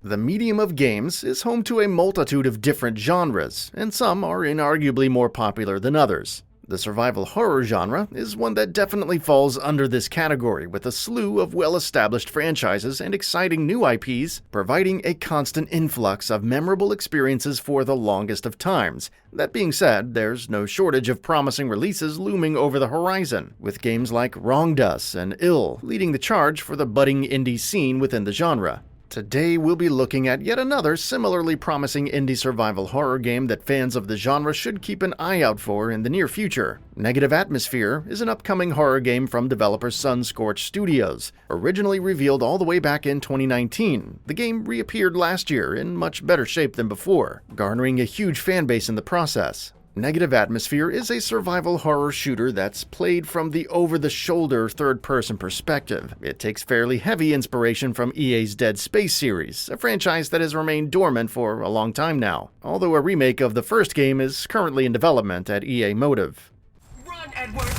The medium of games is home to a multitude of different genres, and some are inarguably more popular than others. The survival horror genre is one that definitely falls under this category, with a slew of well-established franchises and exciting new IPs, providing a constant influx of memorable experiences for the longest of times. That being said, there's no shortage of promising releases looming over the horizon, with games like Wrongdus and Ill leading the charge for the budding indie scene within the genre. Today we'll be looking at yet another similarly promising indie survival horror game that fans of the genre should keep an eye out for in the near future. Negative Atmosphere is an upcoming horror game from developer Sunscorched Studios. Originally revealed all the way back in 2019, the game reappeared last year in much better shape than before, garnering a huge fanbase in the process. Negative Atmosphere is a survival horror shooter that's played from the over-the-shoulder third-person perspective. It takes fairly heavy inspiration from EA's Dead Space series, a franchise that has remained dormant for a long time now, although a remake of the first game is currently in development at EA Motive. Run, Edward!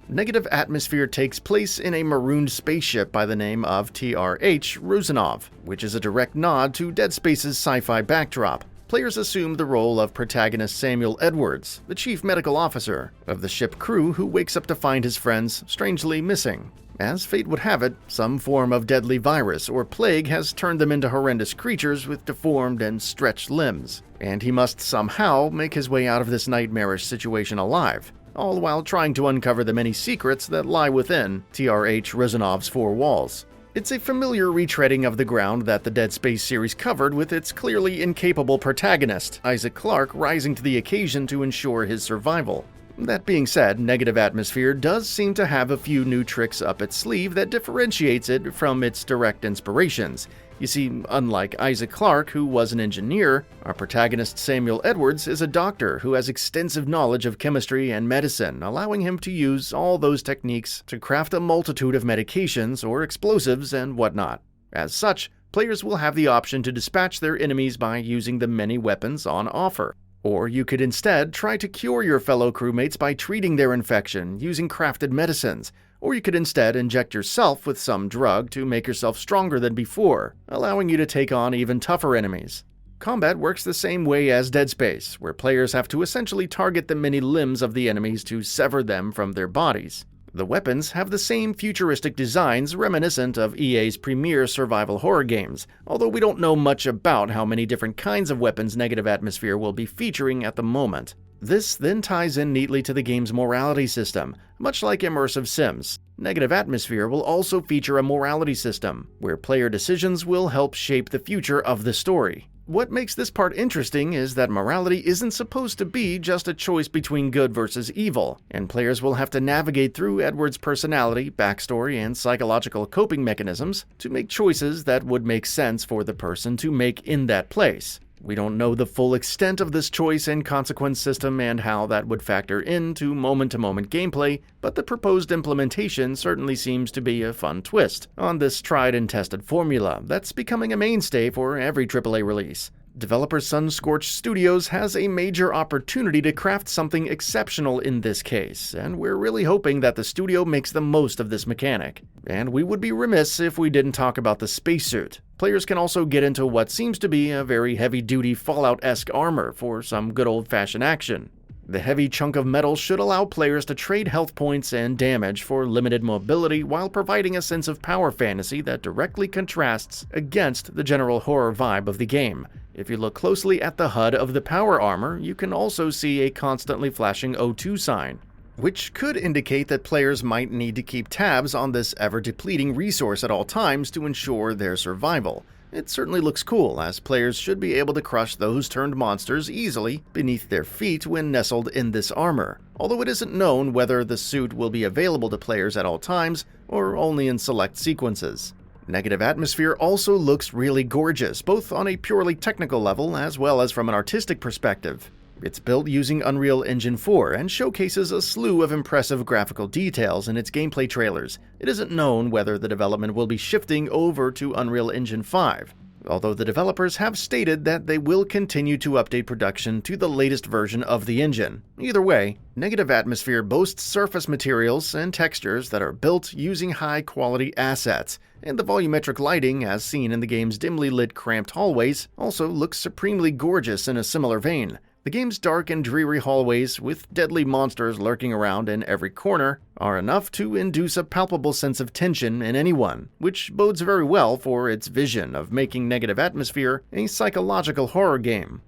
Negative Atmosphere takes place in a marooned spaceship by the name of TRH Rusanov, which is a direct nod to Dead Space's sci-fi backdrop. Players assume the role of protagonist Samuel Edwards, the chief medical officer of the ship crew who wakes up to find his friends strangely missing. As fate would have it, some form of deadly virus or plague has turned them into horrendous creatures with deformed and stretched limbs, and he must somehow make his way out of this nightmarish situation alive, all while trying to uncover the many secrets that lie within TRH Rusanov's four walls. It's a familiar retreading of the ground that the Dead Space series covered, with its clearly incapable protagonist, Isaac Clarke, rising to the occasion to ensure his survival. That being said, Negative Atmosphere does seem to have a few new tricks up its sleeve that differentiates it from its direct inspirations. You see, unlike Isaac Clarke, who was an engineer, our protagonist Samuel Edwards is a doctor who has extensive knowledge of chemistry and medicine, allowing him to use all those techniques to craft a multitude of medications or explosives and whatnot. As such, players will have the option to dispatch their enemies by using the many weapons on offer. Or you could instead try to cure your fellow crewmates by treating their infection using crafted medicines. Or you could instead inject yourself with some drug to make yourself stronger than before, allowing you to take on even tougher enemies. Combat works the same way as Dead Space, where players have to essentially target the many limbs of the enemies to sever them from their bodies. The weapons have the same futuristic designs reminiscent of EA's premier survival horror games, although we don't know much about how many different kinds of weapons Negative Atmosphere will be featuring at the moment. This then ties in neatly to the game's morality system. Much like immersive Sims, Negative Atmosphere will also feature a morality system, where player decisions will help shape the future of the story. What makes this part interesting is that morality isn't supposed to be just a choice between good versus evil, and players will have to navigate through Edward's personality, backstory, and psychological coping mechanisms to make choices that would make sense for the person to make in that place. We don't know the full extent of this choice and consequence system and how that would factor into moment-to-moment gameplay, but the proposed implementation certainly seems to be a fun twist on this tried-and-tested formula that's becoming a mainstay for every AAA release. Developer Sunscorched Studios has a major opportunity to craft something exceptional in this case, and we're really hoping that the studio makes the most of this mechanic. And we would be remiss if we didn't talk about the spacesuit. Players can also get into what seems to be a very heavy-duty Fallout-esque armor for some good old-fashioned action. The heavy chunk of metal should allow players to trade health points and damage for limited mobility while providing a sense of power fantasy that directly contrasts against the general horror vibe of the game. If you look closely at the HUD of the power armor, you can also see a constantly flashing O2 sign, which could indicate that players might need to keep tabs on this ever-depleting resource at all times to ensure their survival. It certainly looks cool, as players should be able to crush those turned monsters easily beneath their feet when nestled in this armor, although it isn't known whether the suit will be available to players at all times or only in select sequences. Negative Atmosphere also looks really gorgeous, both on a purely technical level as well as from an artistic perspective. It's built using Unreal Engine 4 and showcases a slew of impressive graphical details in its gameplay trailers. It isn't known whether the development will be shifting over to Unreal Engine 5. although the developers have stated that they will continue to update production to the latest version of the engine. Either way, Negative Atmosphere boasts surface materials and textures that are built using high-quality assets, and the volumetric lighting, as seen in the game's dimly lit cramped hallways, also looks supremely gorgeous in a similar vein. The game's dark and dreary hallways, with deadly monsters lurking around in every corner, are enough to induce a palpable sense of tension in anyone, which bodes very well for its vision of making Negative Atmosphere a psychological horror game.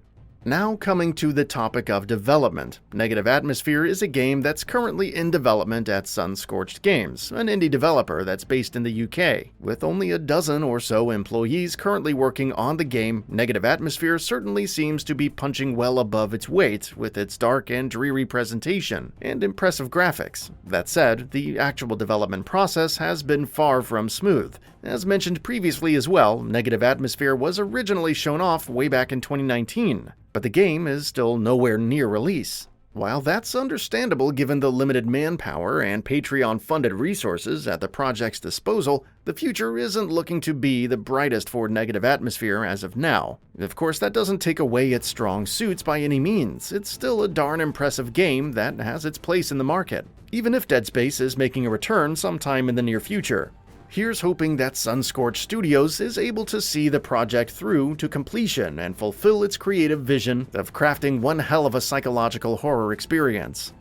Now coming to the topic of development, Negative Atmosphere is a game that's currently in development at Sunscorched Games, an indie developer that's based in the UK. With only a dozen or so employees currently working on the game, Negative Atmosphere certainly seems to be punching well above its weight with its dark and dreary presentation and impressive graphics. That said, the actual development process has been far from smooth. As mentioned previously as well, Negative Atmosphere was originally shown off way back in 2019. But the game is still nowhere near release. While that's understandable given the limited manpower and Patreon-funded resources at the project's disposal, the future isn't looking to be the brightest for Negative Atmosphere as of now. Of course, that doesn't take away its strong suits by any means. It's still a darn impressive game that has its place in the market, even if Dead Space is making a return sometime in the near future. Here's hoping that Sunscorched Studios is able to see the project through to completion and fulfill its creative vision of crafting one hell of a psychological horror experience.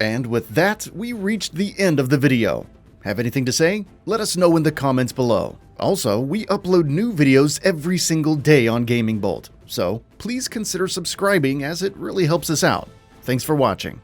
And with that, we reached the end of the video. Have anything to say? Let us know in the comments below. Also, we upload new videos every single day on GamingBolt, so please consider subscribing as it really helps us out. Thanks for watching.